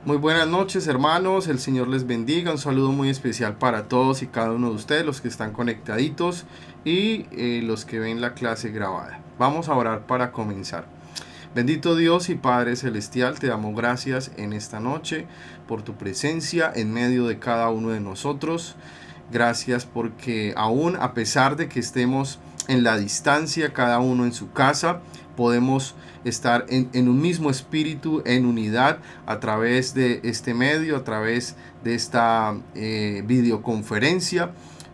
Muy buenas noches, hermanos, el Señor les bendiga, un saludo muy especial para todos y cada uno de ustedes, los que están conectaditos y los que ven la clase grabada. Vamos a orar para comenzar. Bendito Dios y Padre Celestial, te damos gracias en esta noche por tu presencia en medio de cada uno de nosotros. Gracias porque aún a pesar de que estemos en la distancia, cada uno en su casa, podemos estar en un mismo espíritu, en unidad, a través de este medio, a través de esta videoconferencia,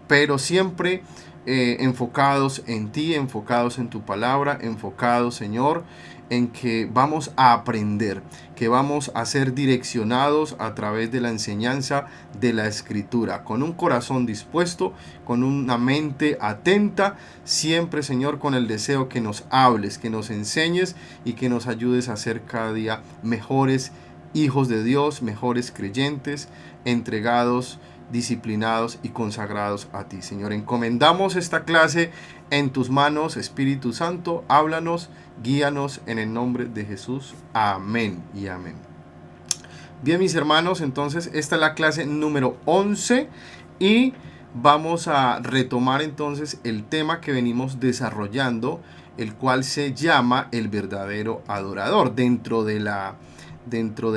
pero siempre enfocados en ti, enfocados en tu palabra, enfocados, Señor, en que vamos a aprender, que vamos a ser direccionados a través de la enseñanza de la Escritura, con un corazón dispuesto, con una mente atenta, siempre, Señor, con el deseo que nos hables, que nos enseñes y que nos ayudes a ser cada día mejores hijos de Dios, mejores creyentes, entregados, disciplinados y consagrados a ti, Señor. Encomendamos esta clase en tus manos, Espíritu Santo, háblanos, guíanos en el nombre de Jesús. Amén y amén. Bien, mis hermanos, entonces esta es la clase número 11 y vamos a retomar entonces el tema que venimos desarrollando, el cual se llama el verdadero adorador. Dentro de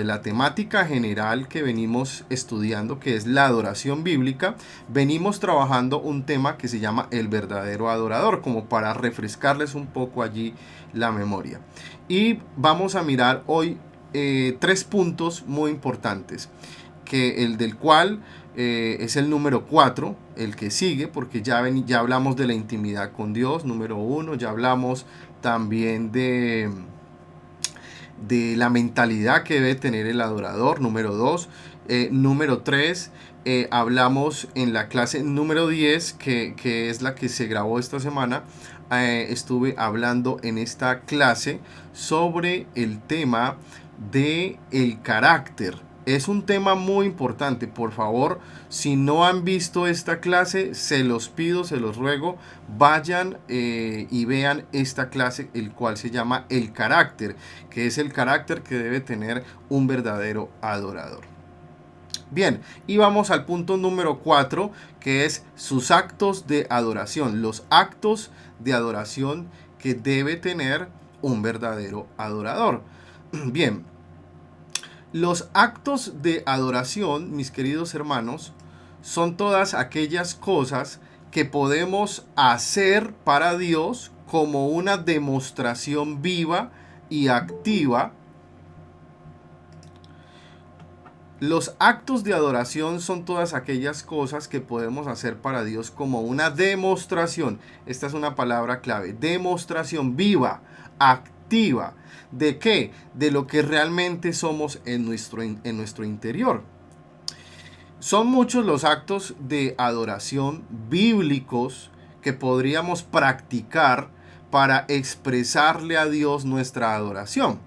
la temática general que venimos estudiando, que es la adoración bíblica, venimos trabajando un tema que se llama el verdadero adorador, como para refrescarles un poco allí la memoria. Y vamos a mirar hoy tres puntos muy importantes, que el del cual es el número 4, el que sigue, porque ya hablamos de la intimidad con Dios, número 1, ya hablamos también de la mentalidad que debe tener el adorador, número 2. Número 3, hablamos en la clase número 10, que es la que se grabó esta semana. Estuve hablando en esta clase sobre el tema de el carácter. Es un tema muy importante. Por favor, si no han visto esta clase, se los pido, se los ruego, vayan y vean esta clase, el cual se llama el carácter, que es el carácter que debe tener un verdadero adorador. Bien, y vamos al punto número 4, que es sus actos de adoración, los actos de adoración que debe tener un verdadero adorador. Bien, los actos de adoración, mis queridos hermanos, son todas aquellas cosas que podemos hacer para Dios como una demostración viva y activa. Los actos de adoración son todas aquellas cosas que podemos hacer para Dios como una demostración. Esta es una palabra clave. Demostración viva, activa. ¿De qué? De lo que realmente somos en nuestro interior. Son muchos los actos de adoración bíblicos que podríamos practicar para expresarle a Dios nuestra adoración.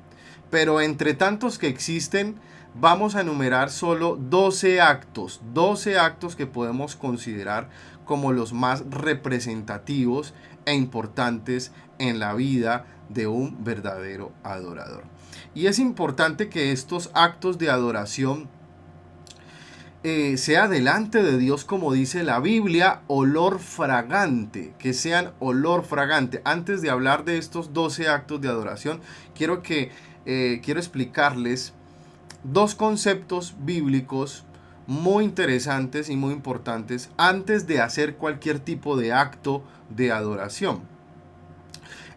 Pero entre tantos que existen, vamos a enumerar solo 12 actos que podemos considerar como los más representativos e importantes en la vida de un verdadero adorador. Y es importante que estos actos de adoración sea delante de Dios, como dice la Biblia, olor fragante, que sean olor fragante. Antes de hablar de estos 12 actos de adoración, quiero explicarles dos conceptos bíblicos muy interesantes y muy importantes antes de hacer cualquier tipo de acto de adoración.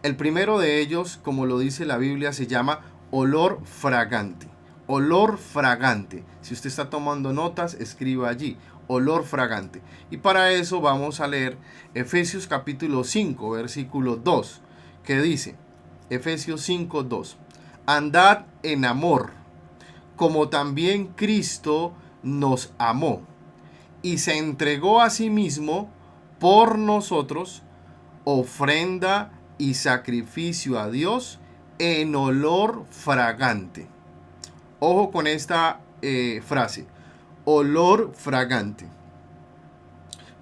El primero de ellos, como lo dice la Biblia, se llama olor fragante. Olor fragante. Si usted está tomando notas, escriba allí. Olor fragante. Y para eso vamos a leer Efesios capítulo 5, versículo 2, que dice, Efesios 5, 2. Andad en amor, como también Cristo nos amó y se entregó a sí mismo por nosotros, ofrenda y sacrificio a Dios en olor fragante. Ojo con esta frase, olor fragante.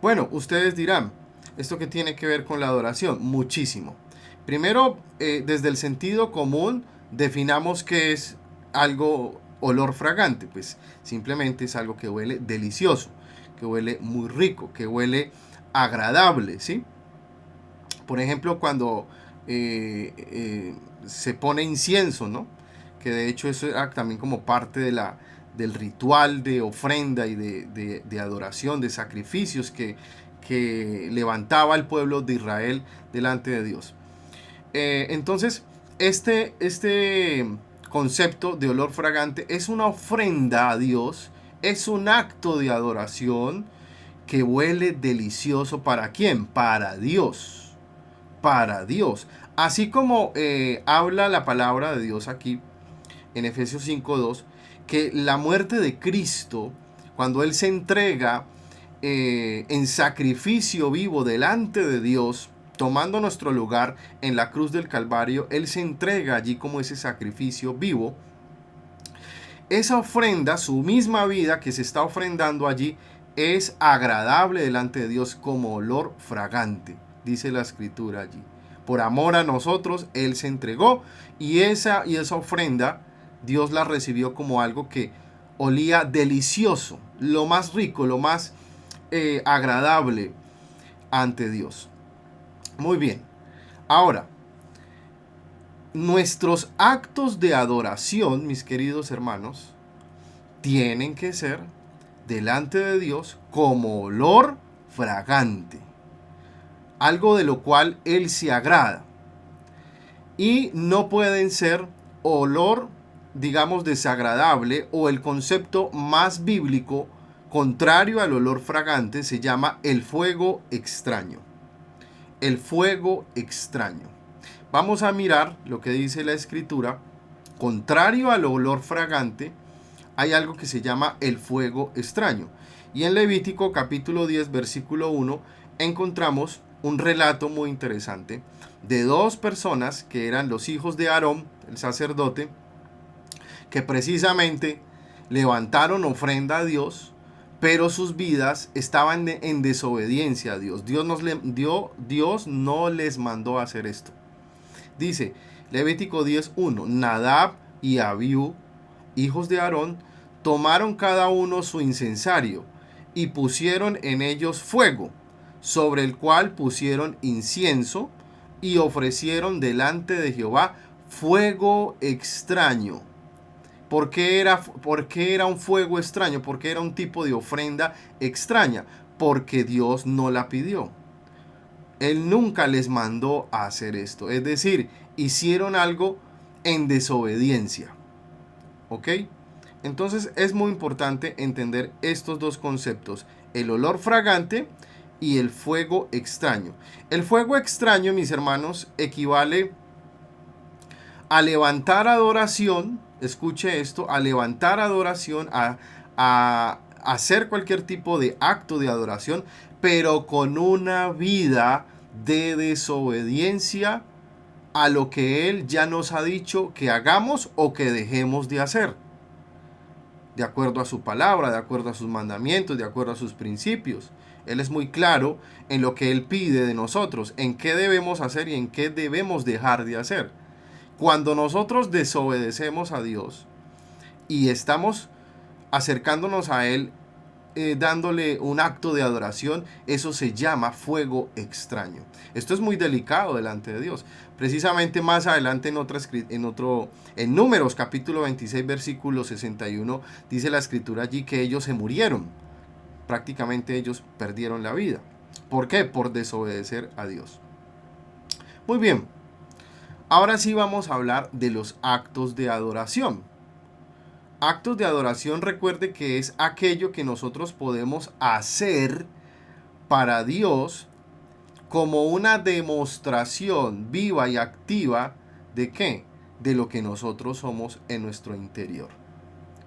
Bueno, ustedes dirán, ¿esto qué tiene que ver con la adoración? Muchísimo. Primero, desde el sentido común, definamos qué es algo olor fragante? Pues simplemente es algo que huele delicioso, que huele muy rico, que huele agradable, ¿sí? Por ejemplo, cuando se pone incienso, ¿no? Que de hecho eso era también como parte del ritual de ofrenda y de adoración, de sacrificios que levantaba el pueblo de Israel delante de Dios. Entonces, este concepto de olor fragante es una ofrenda a Dios, es un acto de adoración que huele delicioso. ¿Para quién? Para Dios. Para Dios. Así como habla la palabra de Dios aquí en Efesios 5:2, que la muerte de Cristo, cuando Él se entrega en sacrificio vivo delante de Dios, tomando nuestro lugar en la cruz del Calvario, Él se entrega allí como ese sacrificio vivo. Esa ofrenda, su misma vida que se está ofrendando allí, es agradable delante de Dios como olor fragante, dice la escritura allí. Por amor a nosotros, Él se entregó y esa ofrenda Dios la recibió como algo que olía delicioso, lo más rico, lo más agradable ante Dios. Muy bien. Ahora, nuestros actos de adoración, mis queridos hermanos, tienen que ser delante de Dios como olor fragante, algo de lo cual Él se agrada. Y no pueden ser olor, digamos, desagradable, o el concepto más bíblico contrario al olor fragante se llama el fuego extraño. El fuego extraño. Vamos a mirar lo que dice la escritura. Contrario al olor fragante, hay algo que se llama el fuego extraño. Y en Levítico capítulo 10, versículo 1, encontramos un relato muy interesante de dos personas que eran los hijos de Aarón, el sacerdote, que precisamente levantaron ofrenda a Dios, pero sus vidas estaban en desobediencia a Dios. Dios no les mandó a hacer esto. Dice Levítico 10:1, Nadab y Abiú, hijos de Aarón, tomaron cada uno su incensario y pusieron en ellos fuego, sobre el cual pusieron incienso y ofrecieron delante de Jehová fuego extraño. ¿Por qué era un fuego extraño? ¿Por qué era un tipo de ofrenda extraña? Porque Dios no la pidió. Él nunca les mandó a hacer esto. Es decir, hicieron algo en desobediencia. ¿Ok? Entonces es muy importante entender estos dos conceptos. El olor fragante y el fuego extraño. El fuego extraño, mis hermanos, equivale a levantar adoración. Escuche esto, a levantar adoración, a hacer cualquier tipo de acto de adoración, pero con una vida de desobediencia a lo que Él ya nos ha dicho que hagamos o que dejemos de hacer, de acuerdo a su palabra, de acuerdo a sus mandamientos, de acuerdo a sus principios. Él es muy claro en lo que Él pide de nosotros, en qué debemos hacer y en qué debemos dejar de hacer. Cuando nosotros desobedecemos a Dios y estamos acercándonos a Él, dándole un acto de adoración, eso se llama fuego extraño. Esto es muy delicado delante de Dios. Precisamente más adelante en Números capítulo 26 versículo 61 dice la escritura allí que ellos se murieron. Prácticamente ellos perdieron la vida. ¿Por qué? Por desobedecer a Dios. Muy bien. Ahora sí vamos a hablar de los actos de adoración. Actos de adoración, recuerde que es aquello que nosotros podemos hacer para Dios como una demostración viva y activa de ¿qué? De lo que nosotros somos en nuestro interior.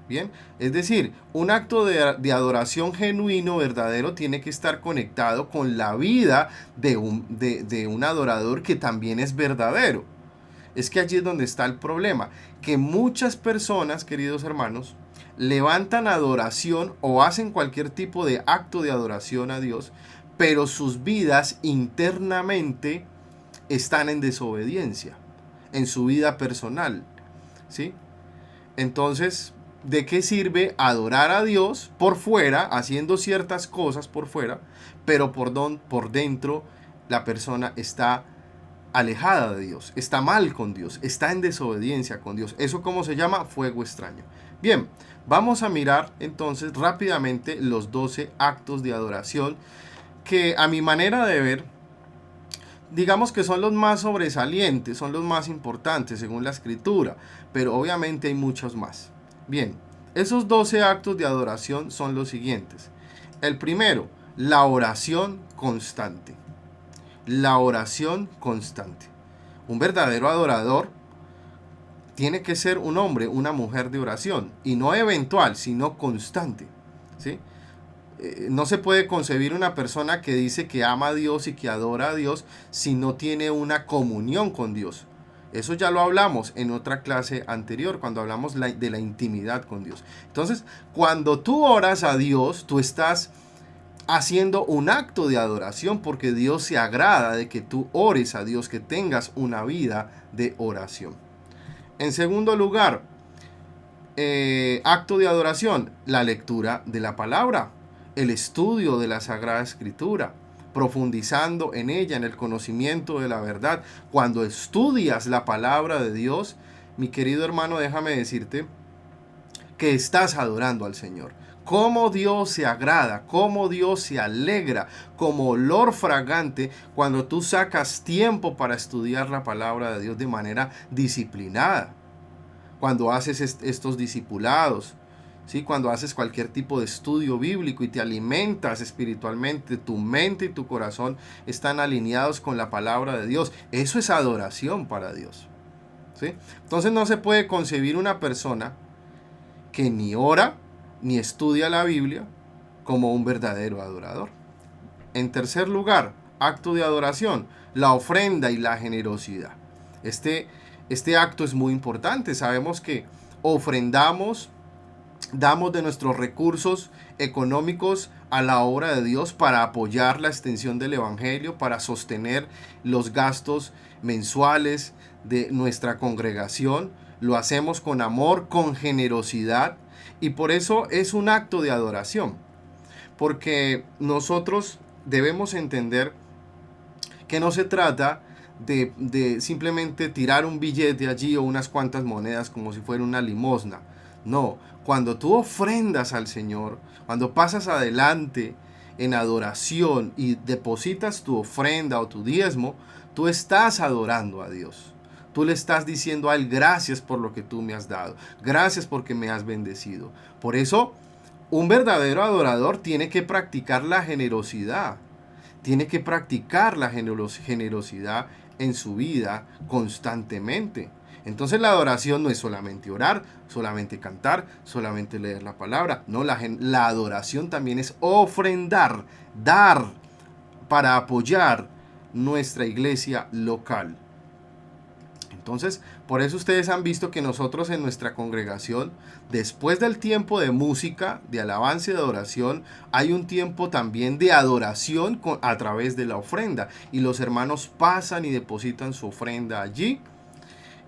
Bien, es decir, un acto de adoración genuino, verdadero, tiene que estar conectado con la vida de un adorador que también es verdadero. Es que allí es donde está el problema, que muchas personas, queridos hermanos, levantan adoración o hacen cualquier tipo de acto de adoración a Dios, pero sus vidas internamente están en desobediencia, en su vida personal, ¿sí? Entonces, ¿de qué sirve adorar a Dios por fuera, haciendo ciertas cosas por fuera, pero por dentro la persona está alejada de Dios, está mal con Dios, está en desobediencia con Dios? ¿Eso cómo se llama? Fuego extraño. Bien, vamos a mirar entonces rápidamente los 12 actos de adoración que, a mi manera de ver, digamos que son los más sobresalientes, son los más importantes según la escritura, pero obviamente hay muchos más. Bien, esos 12 actos de adoración son los siguientes. El primero, la oración constante. La oración constante. Un verdadero adorador tiene que ser un hombre, una mujer de oración, y no eventual, sino constante, ¿sí? No se puede concebir una persona que dice que ama a Dios y que adora a Dios si no tiene una comunión con Dios. Eso ya lo hablamos en otra clase anterior, cuando hablamos de la intimidad con Dios. Entonces, cuando tú oras a Dios, tú estás haciendo un acto de adoración, porque Dios se agrada de que tú ores a Dios, que tengas una vida de oración. En segundo lugar, acto de adoración, la lectura de la palabra, el estudio de la Sagrada Escritura, profundizando en ella, en el conocimiento de la verdad. Cuando estudias la palabra de Dios, mi querido hermano, déjame decirte que estás adorando al Señor. Cómo Dios se agrada, cómo Dios se alegra, como olor fragante, cuando tú sacas tiempo para estudiar la palabra de Dios de manera disciplinada. Cuando haces estos discipulados, ¿sí? Cuando haces cualquier tipo de estudio bíblico y te alimentas espiritualmente, tu mente y tu corazón están alineados con la palabra de Dios. Eso es adoración para Dios, ¿sí? Entonces no se puede concebir una persona que ni ora ni estudia la Biblia como un verdadero adorador. En tercer lugar, acto de adoración, la ofrenda y la generosidad. Este acto es muy importante. Sabemos que ofrendamos, damos de nuestros recursos económicos a la obra de Dios para apoyar la extensión del Evangelio, para sostener los gastos mensuales de nuestra congregación. Lo hacemos con amor, con generosidad, y por eso es un acto de adoración. Porque nosotros debemos entender que no se trata de simplemente tirar un billete allí o unas cuantas monedas como si fuera una limosna. No, cuando tú ofrendas al Señor, cuando pasas adelante en adoración y depositas tu ofrenda o tu diezmo, tú estás adorando a Dios. Tú le estás diciendo a Él: gracias por lo que tú me has dado, gracias porque me has bendecido. Por eso, un verdadero adorador tiene que practicar la generosidad. Tiene que practicar la generosidad en su vida constantemente. Entonces la adoración no es solamente orar, solamente cantar, solamente leer la palabra. No, la adoración también es ofrendar, dar para apoyar nuestra iglesia local. Entonces, por eso ustedes han visto que nosotros en nuestra congregación, después del tiempo de música, de alabanza y de adoración, hay un tiempo también de adoración a través de la ofrenda. Y los hermanos pasan y depositan su ofrenda allí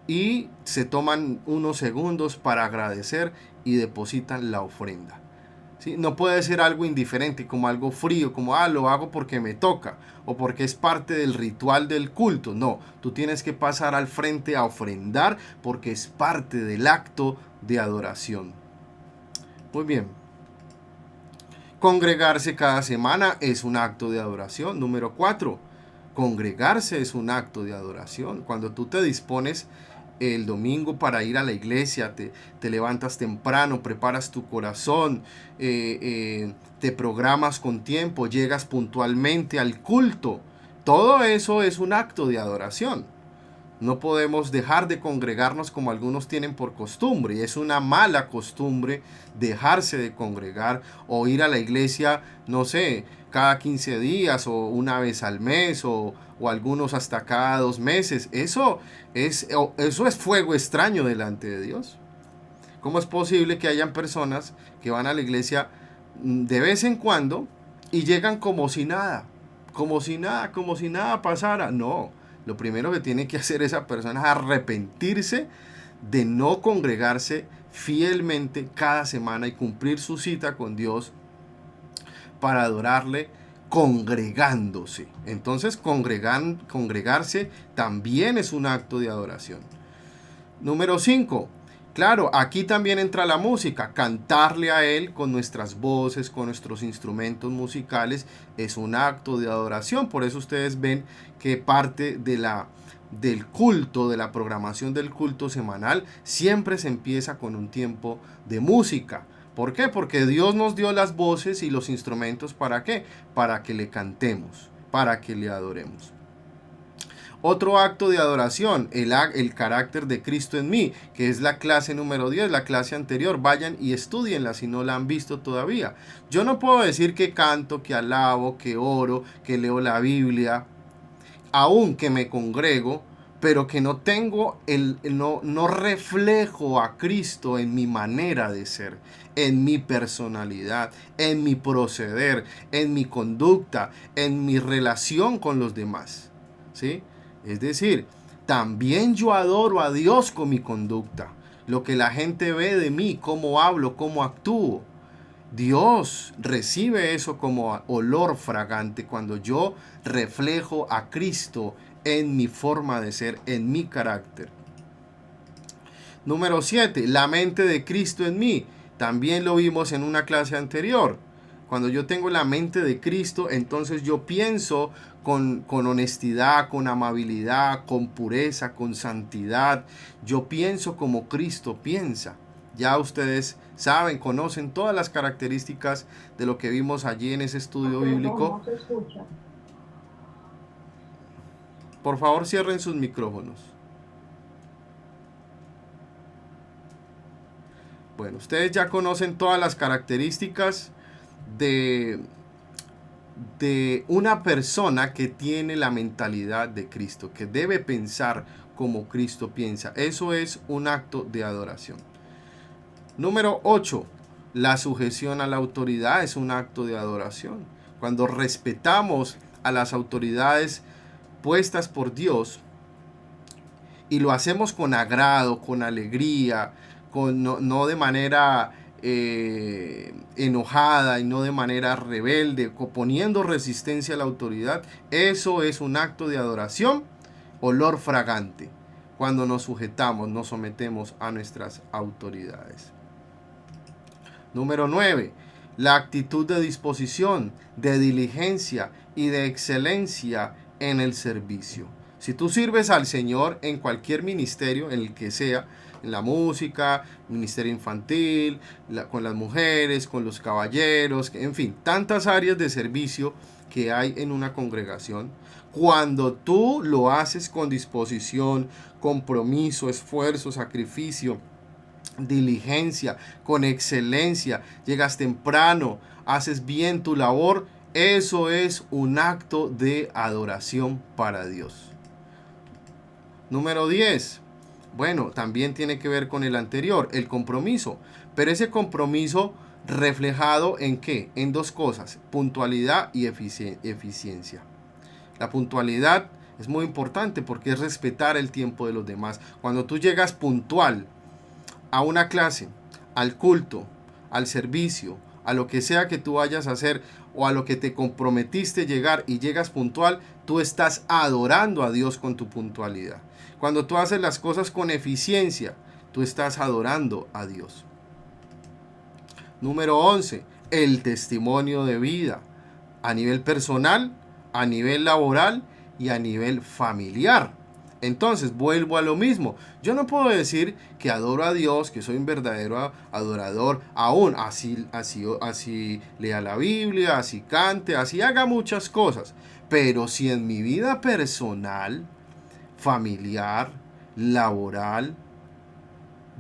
y se toman unos segundos para agradecer y depositan la ofrenda. ¿Sí? No puede ser algo indiferente, como algo frío, como lo hago porque me toca o porque es parte del ritual del culto. No, tú tienes que pasar al frente a ofrendar porque es parte del acto de adoración. Muy bien. Congregarse cada semana es un acto de adoración. Número 4. Congregarse es un acto de adoración. Cuando tú te dispones el domingo para ir a la iglesia, te levantas temprano, preparas tu corazón, te programas con tiempo, llegas puntualmente al culto. Todo eso es un acto de adoración. No podemos dejar de congregarnos como algunos tienen por costumbre. Y es una mala costumbre dejarse de congregar o ir a la iglesia, no sé, cada 15 días o una vez al mes o algunos hasta cada 2 meses. Eso es fuego extraño delante de Dios. ¿Cómo es posible que hayan personas que van a la iglesia de vez en cuando y llegan como si nada, como si nada pasara? No. Lo primero que tiene que hacer esa persona es arrepentirse de no congregarse fielmente cada semana y cumplir su cita con Dios para adorarle congregándose. Entonces, congregarse también es un acto de adoración. Número 5. Claro, aquí también entra la música. Cantarle a Él con nuestras voces, con nuestros instrumentos musicales, es un acto de adoración. Por eso ustedes ven que parte del culto, de la programación del culto semanal, siempre se empieza con un tiempo de música. ¿Por qué? Porque Dios nos dio las voces y los instrumentos. ¿Para qué? Para que le cantemos, para que le adoremos. Otro acto de adoración, el carácter de Cristo en mí, que es la clase número 10, la clase anterior. Vayan y estudienla si no la han visto todavía. Yo no puedo decir que canto, que alabo, que oro, que leo la Biblia, aun que me congrego, pero que no tengo no reflejo a Cristo en mi manera de ser, en mi personalidad, en mi proceder, en mi conducta, en mi relación con los demás. ¿Sí? Es decir, también yo adoro a Dios con mi conducta. Lo que la gente ve de mí, cómo hablo, cómo actúo. Dios recibe eso como olor fragante cuando yo reflejo a Cristo en mi forma de ser, en mi carácter. Número 7. La mente de Cristo en mí. También lo vimos en una clase anterior. Cuando yo tengo la mente de Cristo, entonces yo pienso con honestidad, con amabilidad, con pureza, con santidad. Yo pienso como Cristo piensa. Ya ustedes saben, conocen todas las características de lo que vimos allí en ese estudio bíblico. No se escucha. Por favor, cierren sus micrófonos. Bueno, ustedes ya conocen todas las características de una persona que tiene la mentalidad de Cristo, que debe pensar como Cristo piensa. Eso es un acto de adoración. Número 8. La sujeción a la autoridad es un acto de adoración. Cuando respetamos a las autoridades puestas por Dios y lo hacemos con agrado, con alegría, no de manera enojada y no de manera rebelde, poniendo resistencia a la autoridad, eso es un acto de adoración, olor fragante, cuando nos sujetamos, nos sometemos a nuestras autoridades. Número 9. La actitud de disposición, de diligencia y de excelencia en el servicio. Si tú sirves al Señor en cualquier ministerio, en el que sea, en la música, ministerio infantil, con las mujeres, con los caballeros, en fin, tantas áreas de servicio que hay en una congregación. Cuando tú lo haces con disposición, compromiso, esfuerzo, sacrificio, diligencia, con excelencia, llegas temprano, haces bien tu labor, eso es un acto de adoración para Dios. Número 10. Bueno, también tiene que ver con el anterior, el compromiso. Pero ese compromiso reflejado en ¿qué? En dos cosas, puntualidad y eficiencia. La puntualidad es muy importante porque es respetar el tiempo de los demás. Cuando tú llegas puntual a una clase, al culto, al servicio, a lo que sea que tú vayas a hacer o a lo que te comprometiste llegar y llegas puntual, tú estás adorando a Dios con tu puntualidad. Cuando tú haces las cosas con eficiencia, tú estás adorando a Dios. Número 11. El testimonio de vida. A nivel personal, a nivel laboral y a nivel familiar. Entonces, vuelvo a lo mismo. Yo no puedo decir que adoro a Dios, que soy un verdadero adorador, aún así lea la Biblia, así cante, así haga muchas cosas. Pero si en mi vida personal, familiar, laboral,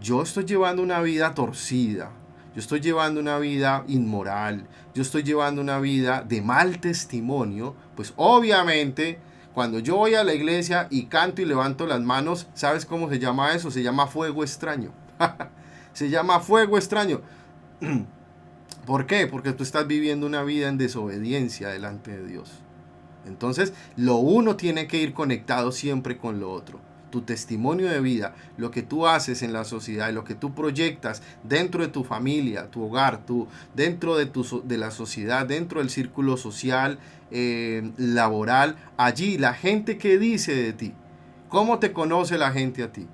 yo estoy llevando una vida torcida, yo estoy llevando una vida inmoral, yo estoy llevando una vida de mal testimonio, pues obviamente cuando yo voy a la iglesia y canto y levanto las manos, ¿sabes cómo se llama eso? Se llama fuego extraño. Se llama fuego extraño. ¿Por qué? Porque tú estás viviendo una vida en desobediencia delante de Dios. Entonces, lo uno tiene que ir conectado siempre con lo otro. tu testimonio de vida, lo que tú haces en la sociedad, lo que tú proyectas dentro de tu familia, tu hogar, dentro de la sociedad, dentro del círculo social, laboral, allí la gente que dice de ti, cómo te conoce la gente a ti.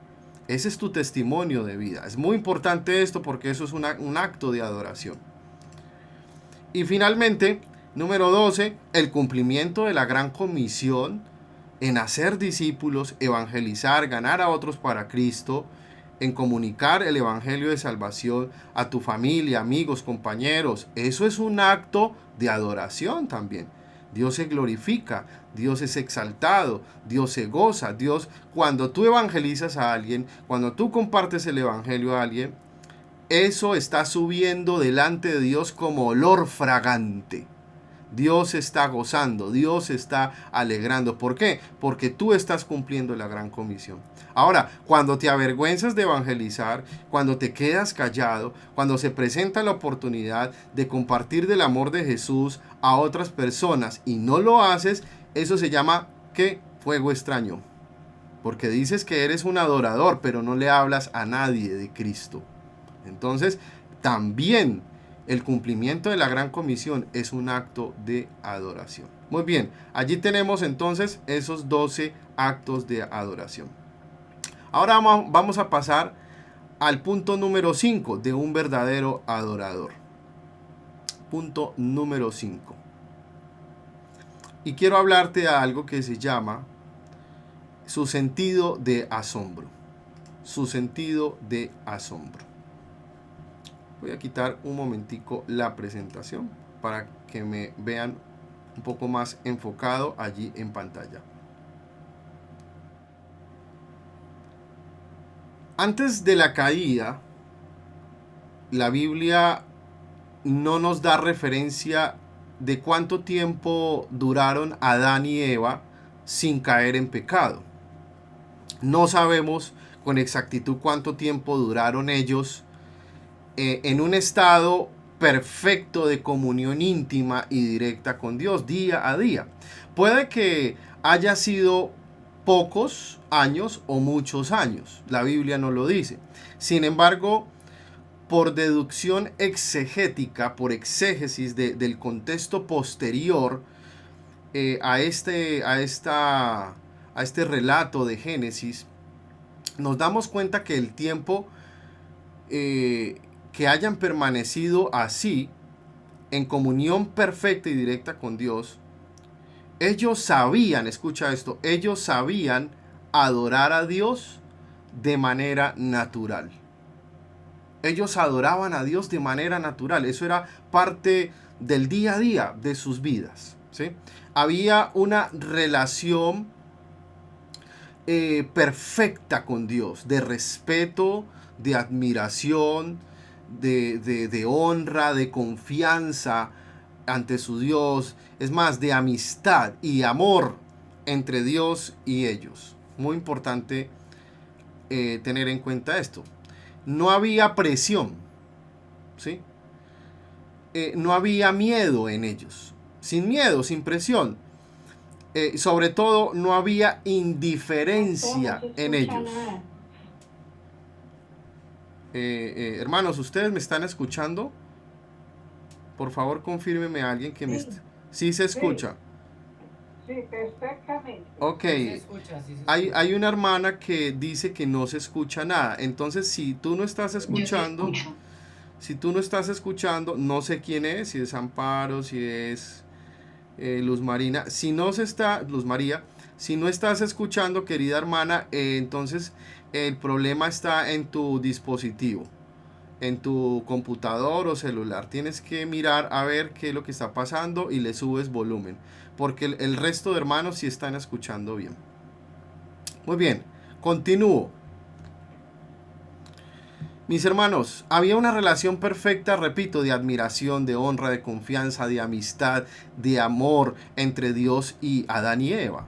Ese es tu testimonio de vida. Es muy importante esto porque eso es un acto de adoración. Y finalmente, número 12, el cumplimiento de la gran comisión en hacer discípulos, evangelizar, ganar a otros para Cristo, en comunicar el evangelio de salvación a tu familia, amigos, compañeros. Eso es un acto de adoración también. Dios se glorifica, Dios es exaltado, Dios se goza. Dios, cuando tú evangelizas a alguien, cuando tú compartes el evangelio a alguien, eso está subiendo delante de Dios como olor fragante. Dios está gozando, Dios está alegrando. ¿Por qué? Porque tú estás cumpliendo la gran comisión. Ahora, cuando te avergüenzas de evangelizar, cuando te quedas callado, cuando se presenta la oportunidad de compartir del amor de Jesús a otras personas y no lo haces, eso se llama, ¿qué? Fuego extraño. Porque dices que eres un adorador, pero no le hablas a nadie de Cristo. Entonces, también el cumplimiento de la gran comisión es un acto de adoración. Muy bien, allí tenemos entonces esos 12 actos de adoración. Ahora vamos a pasar al punto número 5 de un verdadero adorador. Punto número 5. Y quiero hablarte de algo que se llama su sentido de asombro. Su sentido de asombro. Voy a quitar un momentico la presentación para que me vean un poco más enfocado allí en pantalla. Antes de la caída, la Biblia no nos da referencia de cuánto tiempo duraron Adán y Eva sin caer en pecado. No sabemos con exactitud cuánto tiempo duraron ellos en un estado perfecto de comunión íntima y directa con Dios día a día. Puede que haya sido pocos años o muchos años. La Biblia no lo dice. Sin embargo, por deducción exegética, por exégesis del contexto posterior a este relato de Génesis, nos damos cuenta que el tiempo que hayan permanecido así, en comunión perfecta y directa con Dios, ellos sabían, escucha esto, ellos sabían adorar a Dios de manera natural. Ellos adoraban a Dios de manera natural. Eso era parte del día a día de sus vidas, ¿sí? Había una relación perfecta con Dios, de respeto, de admiración, de honra, de confianza ante su Dios. Es más, de amistad y amor entre Dios y ellos. Muy importante tener en cuenta esto. No había presión, ¿sí? No había miedo en ellos. Sin miedo, sin presión. Sobre todo, no había indiferencia en ellos. Hermanos, ¿ustedes me están escuchando? Por favor, confírmeme a alguien que me está... ¿Sí se escucha? Sí, perfectamente. Ok. Hay una hermana que dice que no se escucha nada. Entonces, si tú no estás escuchando, no sé quién es, si es Amparo, si es Luz Marina. Si no se está, Luz María, si no estás escuchando, querida hermana, entonces el problema está en tu dispositivo, en tu computador o celular. Tienes que mirar a ver qué es lo que está pasando y le subes volumen, porque el resto de hermanos sí están escuchando bien. Muy bien, continúo. Mis hermanos, había una relación perfecta, repito, de admiración, de honra, de confianza, de amistad, de amor entre Dios y Adán y Eva.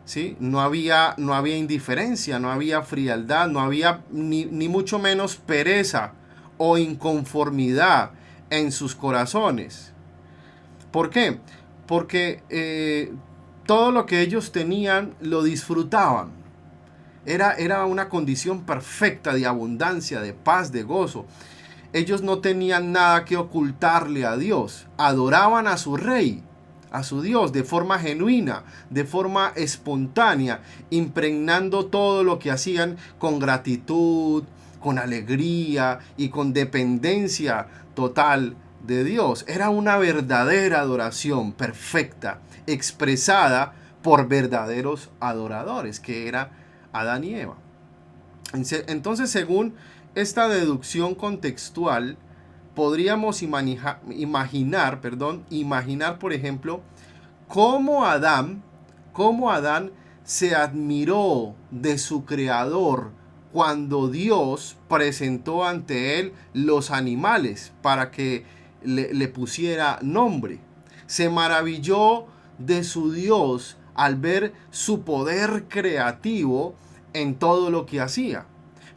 ¿Sí? No había indiferencia, no había frialdad, no había ni mucho menos pereza o inconformidad en sus corazones. ¿Por qué? Porque todo lo que ellos tenían lo disfrutaban. Era una condición perfecta de abundancia, de paz, de gozo. Ellos no tenían nada que ocultarle a Dios. Adoraban a su rey, a su Dios, de forma genuina, de forma espontánea, impregnando todo lo que hacían con gratitud, con alegría y con dependencia total de Dios. Era una verdadera adoración perfecta, expresada por verdaderos adoradores, que era Adán y Eva. Entonces, según esta deducción contextual, podríamos imaginar, por ejemplo, cómo Adán se admiró de su creador cuando Dios presentó ante él los animales para que le pusiera nombre. Se maravilló de su Dios al ver su poder creativo en todo lo que hacía.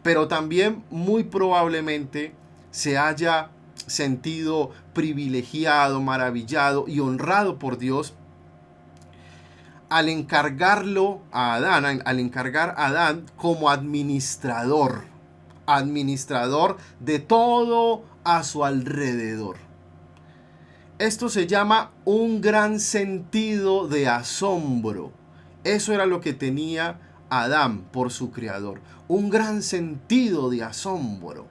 Pero también muy probablemente se haya sentido privilegiado, maravillado y honrado por Dios al encargar a Adán como administrador de todo a su alrededor. Esto se llama un gran sentido de asombro. Eso era lo que tenía Adán por su creador. Un gran sentido de asombro.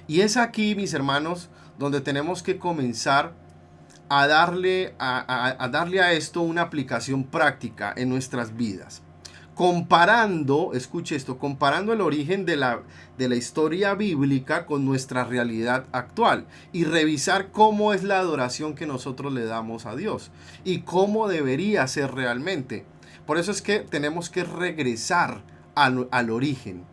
Y es aquí, mis hermanos, donde tenemos que comenzar a darle a esto una aplicación práctica en nuestras vidas. Comparando, escuche esto, comparando el origen de la historia bíblica con nuestra realidad actual y revisar cómo es la adoración que nosotros le damos a Dios y cómo debería ser realmente. Por eso es que tenemos que regresar al origen.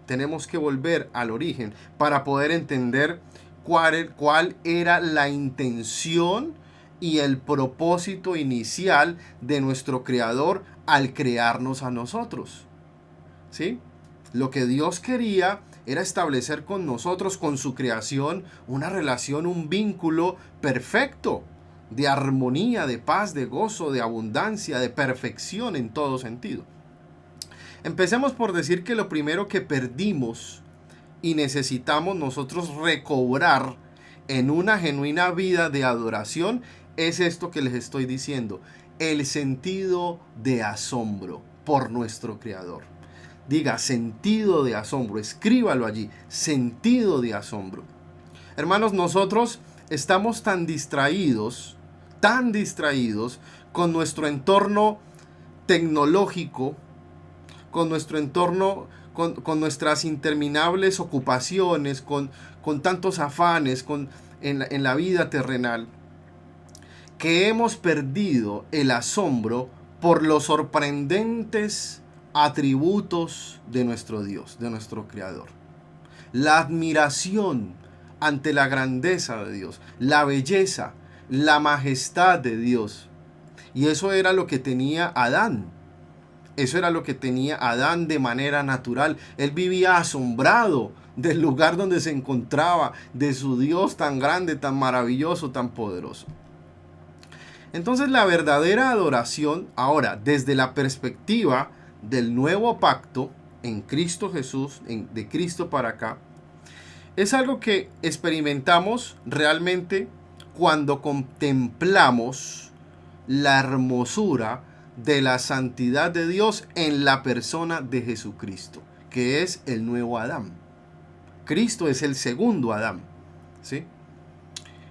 Tenemos que volver al origen para poder entender cuál era la intención y el propósito inicial de nuestro Creador al crearnos a nosotros. ¿Sí? Lo que Dios quería era establecer con nosotros, con su creación, una relación, un vínculo perfecto, de armonía, de paz, de gozo, de abundancia, de perfección en todo sentido. Empecemos por decir que lo primero que perdimos y necesitamos nosotros recobrar en una genuina vida de adoración es esto que les estoy diciendo, el sentido de asombro por nuestro Creador. Diga, sentido de asombro, escríbalo allí, sentido de asombro. Hermanos, nosotros estamos tan distraídos con nuestro entorno tecnológico, con nuestro entorno, con nuestras interminables ocupaciones, con tantos afanes en la vida terrenal, que hemos perdido el asombro por los sorprendentes atributos de nuestro Dios, de nuestro Creador. La admiración ante la grandeza de Dios, la belleza, la majestad de Dios. Y eso era lo que tenía Adán. Eso era lo que tenía Adán de manera natural. Él vivía asombrado del lugar donde se encontraba, de su Dios tan grande, tan maravilloso, tan poderoso. Entonces la verdadera adoración, ahora desde la perspectiva del nuevo pacto en Cristo Jesús, de Cristo para acá, es algo que experimentamos realmente cuando contemplamos la hermosura de la santidad de Dios en la persona de Jesucristo, que es el nuevo Adán. Cristo es el segundo Adán, ¿sí?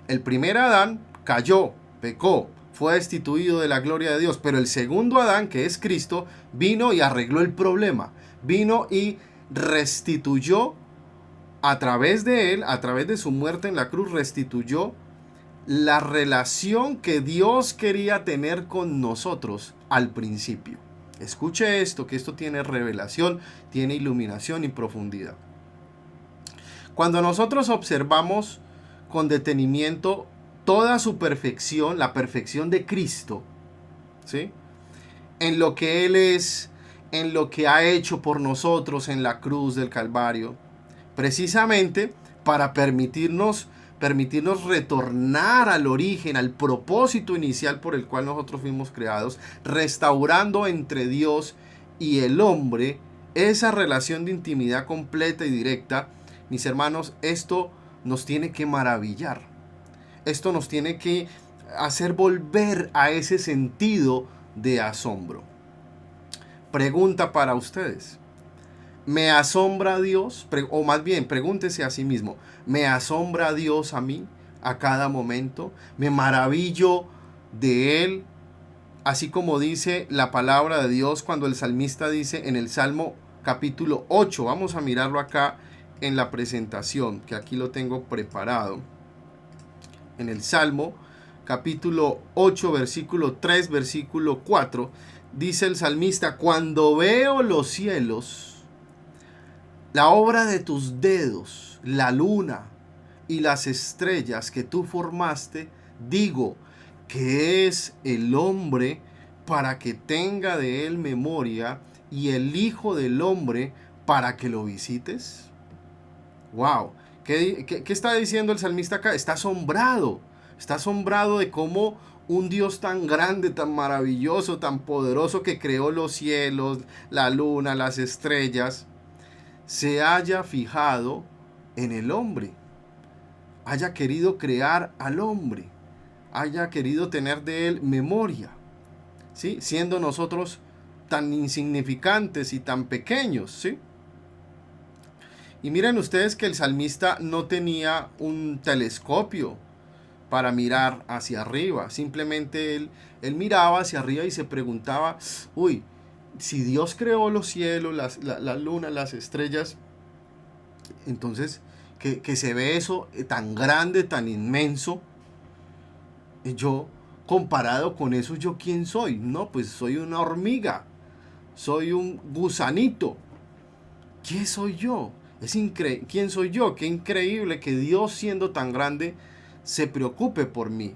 El primer Adán cayó, pecó, fue destituido de la gloria de Dios, pero el segundo Adán, que es Cristo, vino y arregló el problema, vino y restituyó a través de él, a través de su muerte en la cruz, restituyó la relación que Dios quería tener con nosotros al principio. Escuche esto, que esto tiene revelación, tiene iluminación y profundidad. Cuando nosotros observamos con detenimiento toda su perfección, la perfección de Cristo, ¿sí? En lo que Él es, en lo que ha hecho por nosotros en la cruz del Calvario, precisamente para permitirnos retornar al origen, al propósito inicial por el cual nosotros fuimos creados, restaurando entre Dios y el hombre, esa relación de intimidad completa y directa, mis hermanos, esto nos tiene que maravillar. Esto nos tiene que hacer volver a ese sentido de asombro. Pregunta para ustedes. ¿Me asombra Dios? O más bien, pregúntese a sí mismo. ¿Me asombra Dios a mí a cada momento? ¿Me maravillo de Él? Así como dice la palabra de Dios cuando el salmista dice en el Salmo capítulo 8. Vamos a mirarlo acá en la presentación, que aquí lo tengo preparado. En el Salmo capítulo 8, versículo 3, versículo 4, dice el salmista: cuando veo los cielos, la obra de tus dedos, la luna y las estrellas que tú formaste, digo, ¿qué es el hombre para que tenga de él memoria, y el hijo del hombre para que lo visites? ¡Wow! ¿Qué está diciendo el salmista acá? Está asombrado de cómo un Dios tan grande, tan maravilloso, tan poderoso, que creó los cielos, la luna, las estrellas, se haya fijado en el hombre, haya querido crear al hombre, haya querido tener de él memoria, ¿sí? Siendo nosotros tan insignificantes y tan pequeños, ¿sí? Y miren ustedes que el salmista no tenía un telescopio para mirar hacia arriba. Simplemente él miraba hacia arriba y se preguntaba, uy, si Dios creó los cielos, la luna, las estrellas, entonces que se ve eso tan grande, tan inmenso, yo, comparado con eso, ¿yo quién soy? No, pues soy una hormiga, soy un gusanito. ¿Quién soy yo? ¿Quién soy yo? Qué increíble que Dios, siendo tan grande, se preocupe por mí.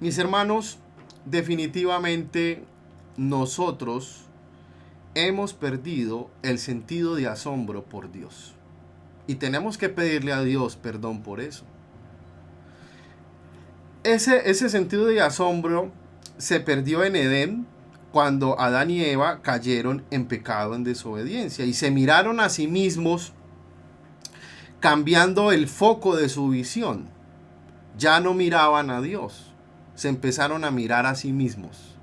Mis hermanos, definitivamente nosotros hemos perdido el sentido de asombro por Dios. Y tenemos que pedirle a Dios perdón por eso. Ese sentido de asombro se perdió en Edén, cuando Adán y Eva cayeron en pecado, en desobediencia, y se miraron a sí mismos, cambiando el foco de su visión. Ya no miraban a Dios, se empezaron a mirar a sí mismos.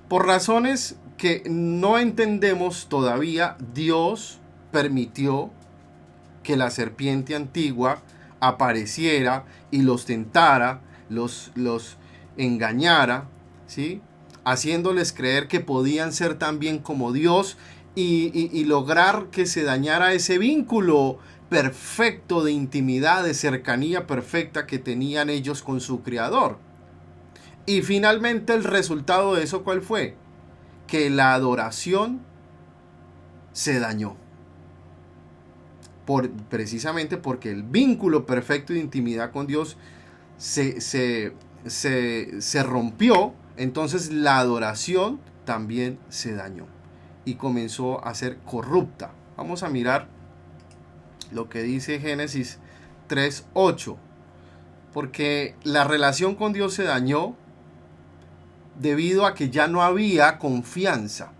Por razones que no entendemos todavía, Dios permitió que la serpiente antigua apareciera y los tentara, los engañara, ¿sí? Haciéndoles creer que podían ser también como Dios, y lograr que se dañara ese vínculo perfecto de intimidad, de cercanía perfecta que tenían ellos con su Creador. Y finalmente el resultado de eso, ¿cuál fue? Que la adoración se dañó. Precisamente porque el vínculo perfecto de intimidad con Dios se rompió. Entonces la adoración también se dañó y comenzó a ser corrupta. Vamos a mirar lo que dice Génesis 3:8. Porque la relación con Dios se dañó debido a que ya no había confianza.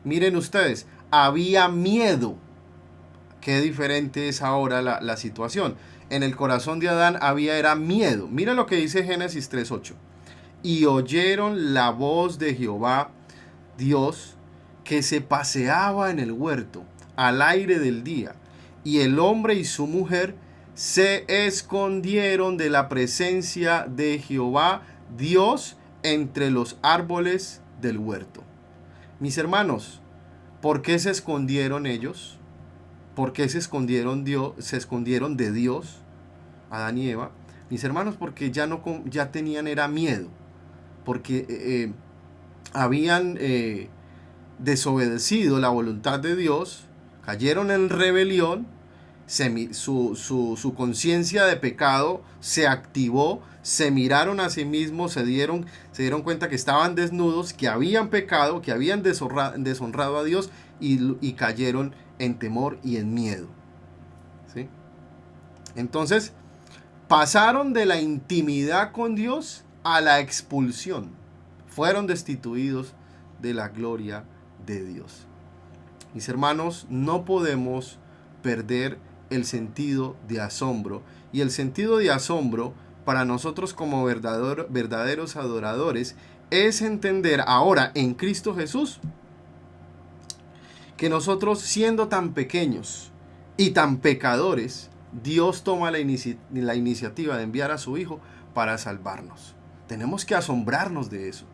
Miren ustedes, había miedo. Qué diferente es ahora la situación. En el corazón de Adán era miedo. Miren lo que dice Génesis 3:8. Y oyeron la voz de Jehová, Dios, que se paseaba en el huerto al aire del día. Y el hombre y su mujer se escondieron de la presencia de Jehová, Dios, entre los árboles del huerto. Mis hermanos, ¿por qué se escondieron ellos? ¿Por qué se escondieron de Dios, Adán y Eva? Mis hermanos, porque ya tenían miedo. Porque habían desobedecido la voluntad de Dios, cayeron en rebelión, su conciencia de pecado se activó, se miraron a sí mismos, se dieron cuenta que estaban desnudos, que habían pecado, que habían deshonrado a Dios, y cayeron en temor y en miedo, ¿sí? Entonces pasaron de la intimidad con Dios a la expulsión. Fueron destituidos de la gloria de Dios. Mis hermanos, no podemos perder el sentido de asombro. Y el sentido de asombro para nosotros como verdaderos adoradores es entender ahora en Cristo Jesús que nosotros, siendo tan pequeños y tan pecadores, Dios toma la iniciativa de enviar a su Hijo para salvarnos. Tenemos que asombrarnos de eso.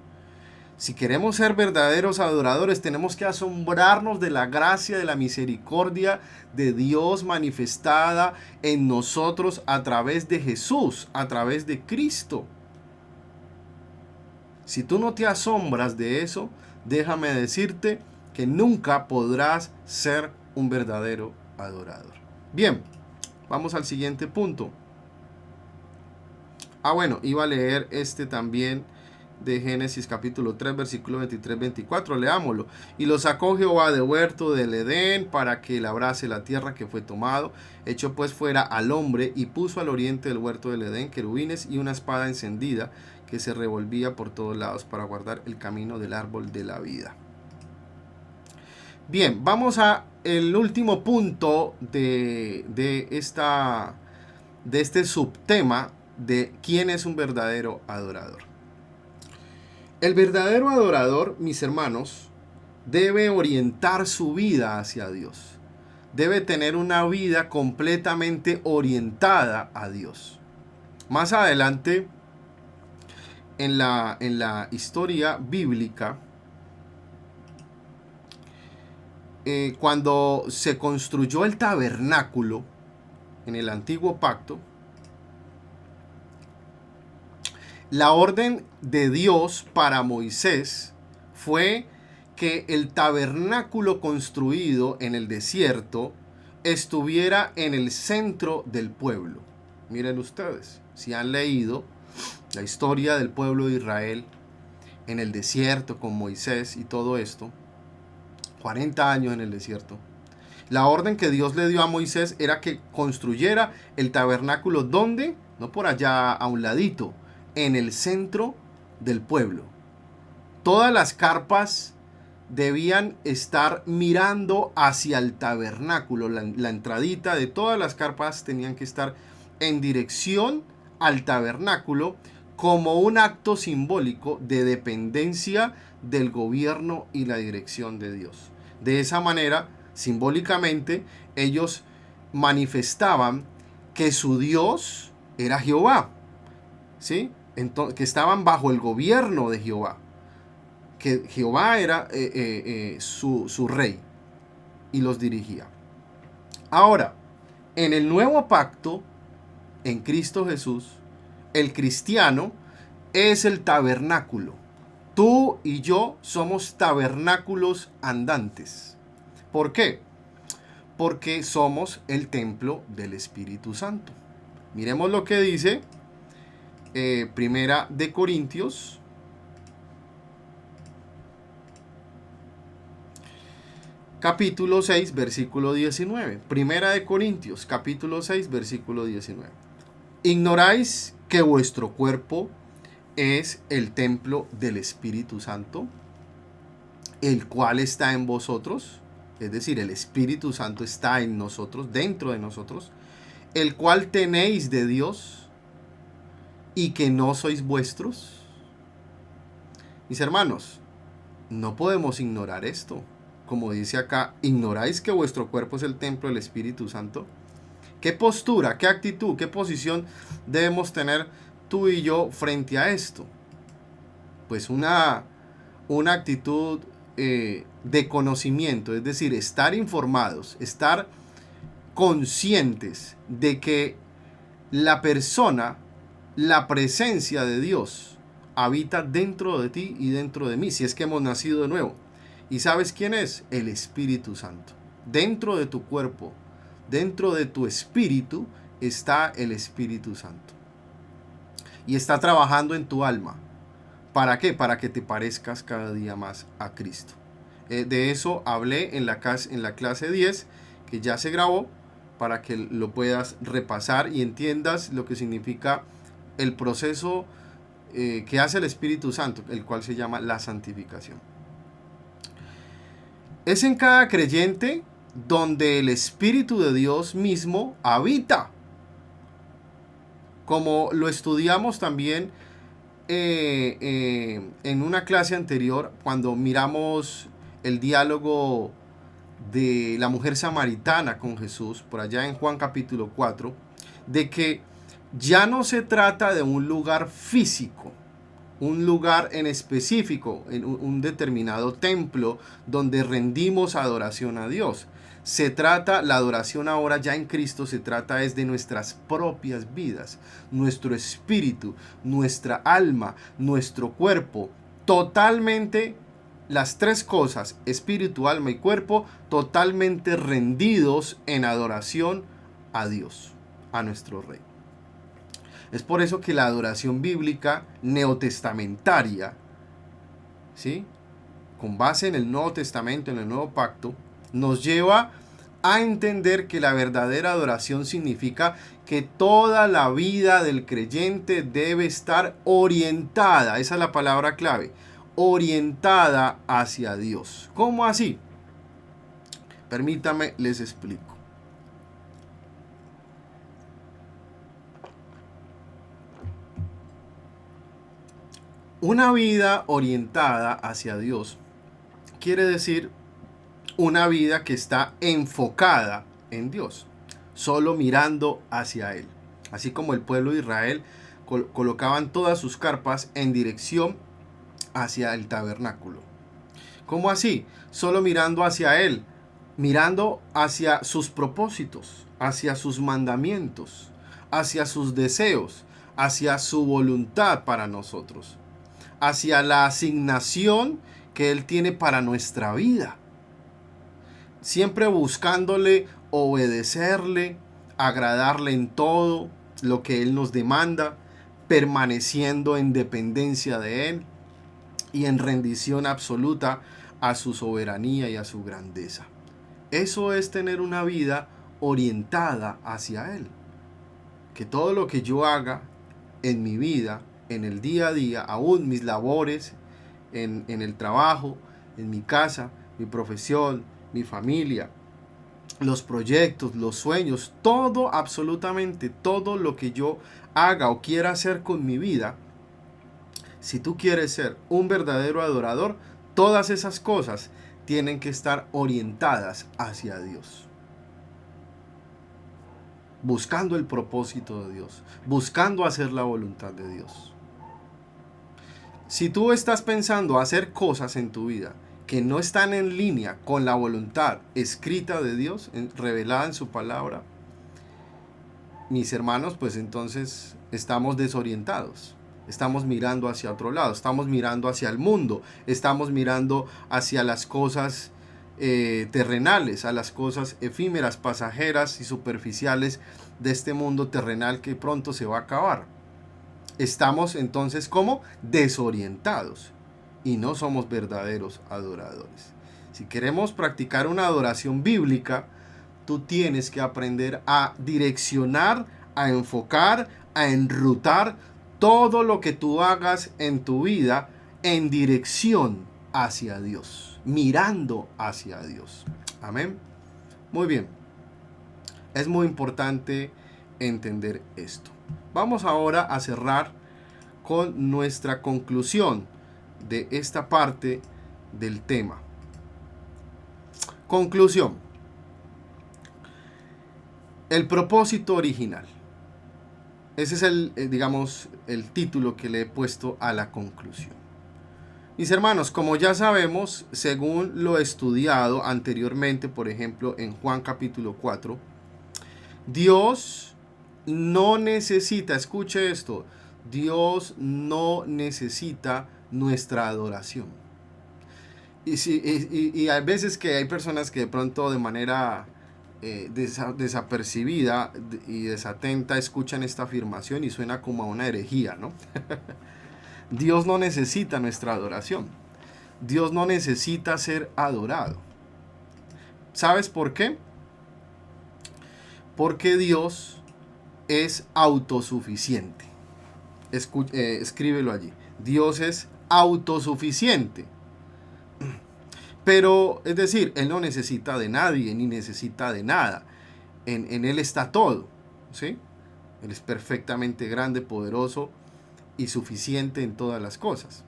Si queremos ser verdaderos adoradores, tenemos que asombrarnos de la gracia, de la misericordia de Dios manifestada en nosotros a través de Jesús, a través de Cristo. Si tú no te asombras de eso, déjame decirte que nunca podrás ser un verdadero adorador. Bien, vamos al siguiente punto. Bueno, iba a leer este también de Génesis capítulo 3, versículo 23-24, leámoslo. Y lo sacó Jehová de huerto del Edén para que labrase la tierra que fue tomado. Echó pues fuera al hombre y puso al oriente del huerto del Edén querubines y una espada encendida que se revolvía por todos lados para guardar el camino del árbol de la vida. Bien, vamos a el último punto de este subtema de quién es un verdadero adorador. El verdadero adorador, mis hermanos, debe orientar su vida hacia Dios. Debe tener una vida completamente orientada a Dios. Más adelante, en la historia bíblica, cuando se construyó el tabernáculo en el antiguo pacto, la orden de Dios para Moisés fue que el tabernáculo construido en el desierto estuviera en el centro del pueblo. Miren ustedes, si han leído la historia del pueblo de Israel en el desierto con Moisés y todo esto, 40 años en el desierto, la orden que Dios le dio a Moisés era que construyera el tabernáculo, ¿dónde? No por allá a un ladito, en el centro del pueblo. Todas las carpas debían estar mirando hacia el tabernáculo. La entradita de todas las carpas tenían que estar en dirección al tabernáculo como un acto simbólico de dependencia del gobierno y la dirección de Dios. De esa manera, simbólicamente, ellos manifestaban que su Dios era Jehová, ¿sí? Entonces, que estaban bajo el gobierno de Jehová, que Jehová era su rey y los dirigía. Ahora, en el nuevo pacto, en Cristo Jesús, el cristiano es el tabernáculo. Tú y yo somos tabernáculos andantes. ¿Por qué? Porque somos el templo del Espíritu Santo. Miremos lo que dice Primera de Corintios, capítulo 6, versículo 19. Primera de Corintios, capítulo 6, versículo 19. ¿Ignoráis que vuestro cuerpo es el templo del Espíritu Santo, el cual está en vosotros? Es decir, el Espíritu Santo está en nosotros, dentro de nosotros, el cual tenéis de Dios, y que no sois vuestros. Mis hermanos, no podemos ignorar esto. Como dice acá, ¿ignoráis que vuestro cuerpo es el templo del Espíritu Santo? ¿Qué postura, qué actitud, qué posición debemos tener tú y yo frente a esto? Pues una actitud de conocimiento, es decir, estar informados, estar conscientes de que la persona, la presencia de Dios habita dentro de ti y dentro de mí, si es que hemos nacido de nuevo. ¿Y sabes quién es? El Espíritu Santo. Dentro de tu cuerpo, dentro de tu espíritu está el Espíritu Santo. Y está trabajando en tu alma. ¿Para qué? Para que te parezcas cada día más a Cristo. De eso hablé en la clase 10, que ya se grabó, para que lo puedas repasar y entiendas lo que significa el proceso que hace el Espíritu Santo, el cual se llama la santificación. Es en cada creyente donde el Espíritu de Dios mismo habita. Como lo estudiamos también en una clase anterior, cuando miramos el diálogo de la mujer samaritana con Jesús, por allá en Juan capítulo 4, de que ya no se trata de un lugar físico, un lugar en específico, en un determinado templo donde rendimos adoración a Dios. Se trata, la adoración ahora ya en Cristo se trata es de nuestras propias vidas, nuestro espíritu, nuestra alma, nuestro cuerpo, totalmente las tres cosas, espíritu, alma y cuerpo, totalmente rendidos en adoración a Dios, a nuestro Rey. Es por eso que la adoración bíblica neotestamentaria, ¿sí?, con base en el Nuevo Testamento, en el Nuevo Pacto, nos lleva a entender que la verdadera adoración significa que toda la vida del creyente debe estar orientada, esa es la palabra clave, orientada hacia Dios. ¿Cómo así? Permítame, les explico. Una vida orientada hacia Dios quiere decir una vida que está enfocada en Dios, solo mirando hacia Él. Así como el pueblo de Israel colocaban todas sus carpas en dirección hacia el tabernáculo. ¿Cómo así? Solo mirando hacia Él, mirando hacia sus propósitos, hacia sus mandamientos, hacia sus deseos, hacia su voluntad para nosotros, hacia la asignación que Él tiene para nuestra vida. Siempre buscándole obedecerle, agradarle en todo lo que Él nos demanda, permaneciendo en dependencia de Él y en rendición absoluta a su soberanía y a su grandeza. Eso es tener una vida orientada hacia Él. Que todo lo que yo haga en mi vida, en el día a día, aún mis labores, en el trabajo, en mi casa, mi profesión, mi familia, los proyectos, los sueños, todo, absolutamente todo lo que yo haga o quiera hacer con mi vida, si tú quieres ser un verdadero adorador, todas esas cosas tienen que estar orientadas hacia Dios. Buscando el propósito de Dios, buscando hacer la voluntad de Dios. Si tú estás pensando hacer cosas en tu vida que no están en línea con la voluntad escrita de Dios, revelada en su palabra, mis hermanos, pues entonces estamos desorientados. Estamos mirando hacia otro lado, estamos mirando hacia el mundo, estamos mirando hacia las cosas terrenales, a las cosas efímeras, pasajeras y superficiales de este mundo terrenal que pronto se va a acabar. Estamos entonces como desorientados y no somos verdaderos adoradores. Si queremos practicar una adoración bíblica, tú tienes que aprender a direccionar, a enfocar, a enrutar todo lo que tú hagas en tu vida en dirección hacia Dios, mirando hacia Dios. Amén. Muy bien. Es muy importante entender esto. Vamos ahora a cerrar con nuestra conclusión de esta parte del tema. Conclusión. El propósito original. Ese es el título que le he puesto a la conclusión. Mis hermanos, como ya sabemos, según lo estudiado anteriormente, por ejemplo, en Juan capítulo 4, Dios no necesita, escuche esto, Dios no necesita nuestra adoración. Y hay veces que hay personas que de pronto de manera desapercibida y desatenta escuchan esta afirmación y suena como a una herejía, ¿no? Dios no necesita nuestra adoración. Dios no necesita ser adorado. ¿Sabes por qué? Porque Dios es autosuficiente. Escríbelo allí. Dios es autosuficiente. Pero, es decir, Él no necesita de nadie, ni necesita de nada. En Él está todo, ¿sí? Él es perfectamente grande, poderoso y suficiente en todas las cosas.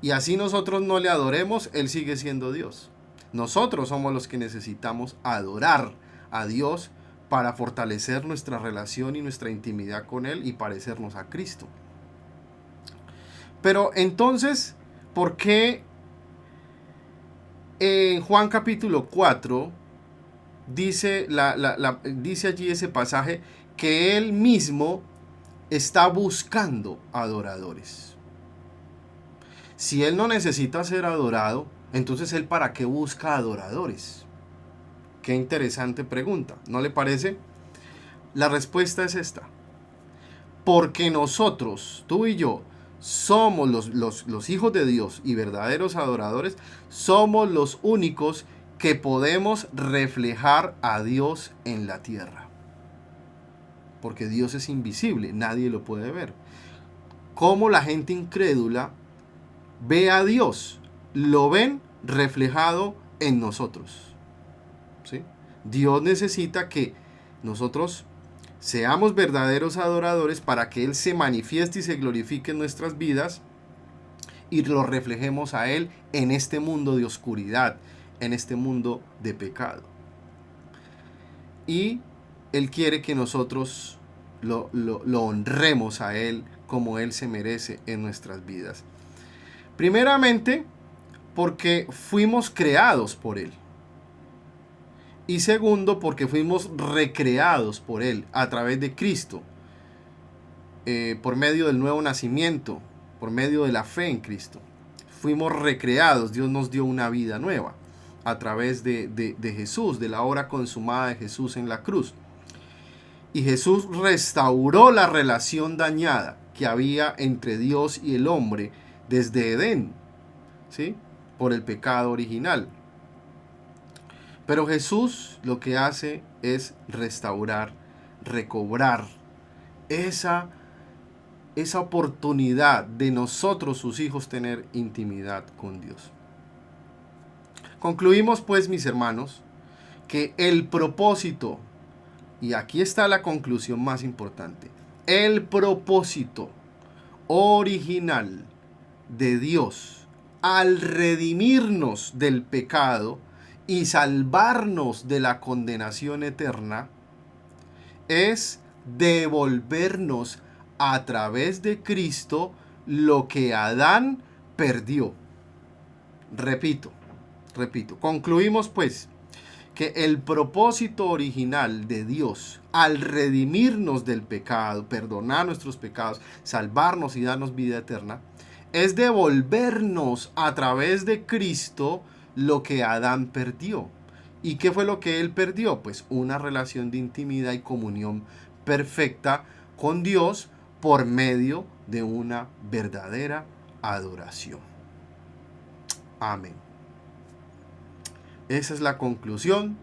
Y así nosotros no le adoremos, Él sigue siendo Dios. Nosotros somos los que necesitamos adorar a Dios para fortalecer nuestra relación y nuestra intimidad con Él y parecernos a Cristo. Pero entonces, ¿por qué en Juan capítulo 4 dice, dice allí ese pasaje que Él mismo está buscando adoradores? Si Él no necesita ser adorado, entonces Él ¿para qué busca adoradores? Qué interesante pregunta, ¿no le parece? La respuesta es esta. Porque nosotros, tú y yo, somos los hijos de Dios y verdaderos adoradores, somos los únicos que podemos reflejar a Dios en la tierra. Porque Dios es invisible, nadie lo puede ver. ¿Cómo la gente incrédula ve a Dios? Lo ven reflejado en nosotros, ¿sí? Dios necesita que nosotros seamos verdaderos adoradores para que Él se manifieste y se glorifique en nuestras vidas y lo reflejemos a Él en este mundo de oscuridad, en este mundo de pecado. Y Él quiere que nosotros lo honremos a Él como Él se merece en nuestras vidas. Primeramente, porque fuimos creados por Él. Y segundo, porque fuimos recreados por Él a través de Cristo, por medio del nuevo nacimiento, por medio de la fe en Cristo. Fuimos recreados, Dios nos dio una vida nueva a través de Jesús, de la obra consumada de Jesús en la cruz. Y Jesús restauró la relación dañada que había entre Dios y el hombre desde Edén, ¿sí? Por el pecado original. Pero Jesús lo que hace es restaurar, recobrar esa oportunidad de nosotros, sus hijos, tener intimidad con Dios. Concluimos pues, mis hermanos, que el propósito, y aquí está la conclusión más importante, el propósito original de Dios al redimirnos del pecado y salvarnos de la condenación eterna es devolvernos a través de Cristo lo que Adán perdió. Repito, concluimos pues que el propósito original de Dios al redimirnos del pecado, perdonar nuestros pecados, salvarnos y darnos vida eterna, es devolvernos a través de Cristo lo que Adán perdió. ¿Y qué fue lo que él perdió? Pues una relación de intimidad y comunión perfecta con Dios por medio de una verdadera adoración. Amén. Esa es la conclusión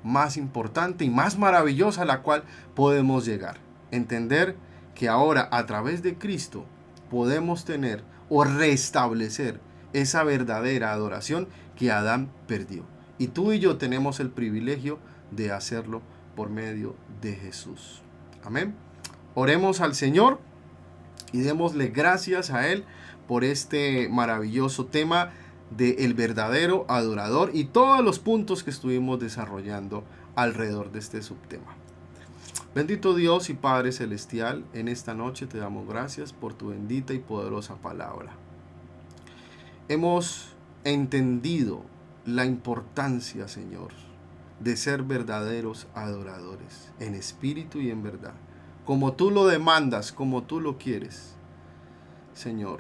más importante y más maravillosa a la cual podemos llegar. Entender que ahora a través de Cristo podemos tener o restablecer esa verdadera adoración que Adán perdió. Y tú y yo tenemos el privilegio de hacerlo por medio de Jesús. Amén. Oremos al Señor y démosle gracias a Él por este maravilloso tema del verdadero adorador y todos los puntos que estuvimos desarrollando alrededor de este subtema. Bendito Dios y Padre Celestial, en esta noche te damos gracias por tu bendita y poderosa palabra. Hemos entendido la importancia, Señor, de ser verdaderos adoradores, en espíritu y en verdad, como tú lo demandas, como tú lo quieres, Señor.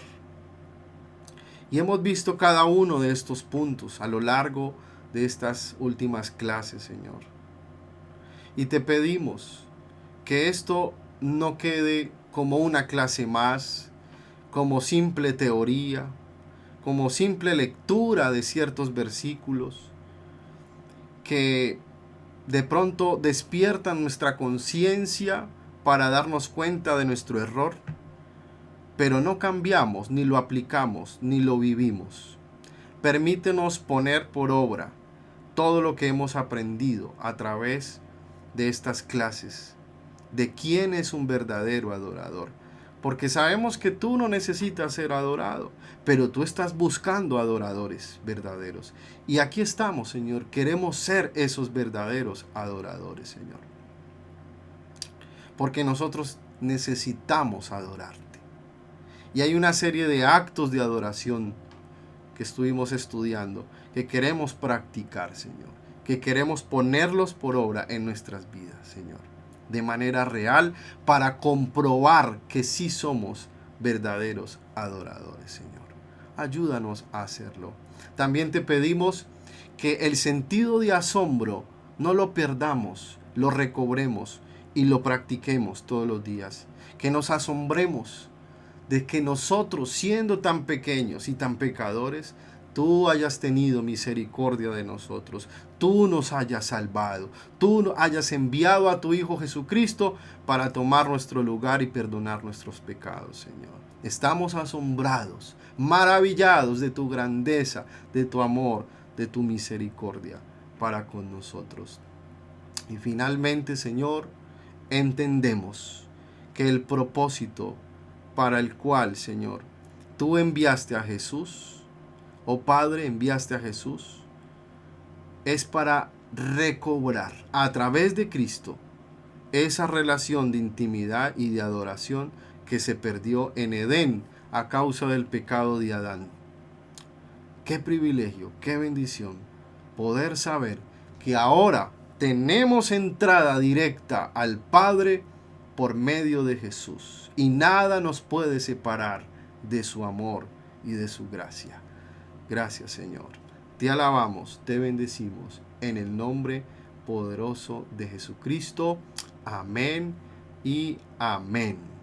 Y hemos visto cada uno de estos puntos a lo largo de estas últimas clases, Señor. Y te pedimos que esto no quede como una clase más, como simple teoría, como simple lectura de ciertos versículos que de pronto despiertan nuestra conciencia para darnos cuenta de nuestro error, pero no cambiamos, ni lo aplicamos, ni lo vivimos. Permítenos poner por obra todo lo que hemos aprendido a través de estas clases, de quién es un verdadero adorador. Porque sabemos que tú no necesitas ser adorado, pero tú estás buscando adoradores verdaderos. Y aquí estamos, Señor. Queremos ser esos verdaderos adoradores, Señor. Porque nosotros necesitamos adorarte. Y hay una serie de actos de adoración que estuvimos estudiando, que queremos practicar, Señor. Que queremos ponerlos por obra en nuestras vidas, Señor. De manera real, para comprobar que sí somos verdaderos adoradores, Señor. Ayúdanos a hacerlo. También te pedimos que el sentido de asombro no lo perdamos, lo recobremos y lo practiquemos todos los días. Que nos asombremos de que nosotros, siendo tan pequeños y tan pecadores, tú hayas tenido misericordia de nosotros, tú nos hayas salvado, tú hayas enviado a tu Hijo Jesucristo para tomar nuestro lugar y perdonar nuestros pecados, Señor. Estamos asombrados, maravillados de tu grandeza, de tu amor, de tu misericordia para con nosotros. Y finalmente, Señor, entendemos que el propósito para el cual, Señor, tú enviaste a Jesús, oh Padre, enviaste a Jesús, es para recobrar a través de Cristo esa relación de intimidad y de adoración que se perdió en Edén a causa del pecado de Adán. Qué privilegio, qué bendición poder saber que ahora tenemos entrada directa al Padre por medio de Jesús y nada nos puede separar de su amor y de su gracia. Gracias, Señor. Te alabamos, te bendecimos en el nombre poderoso de Jesucristo. Amén y amén.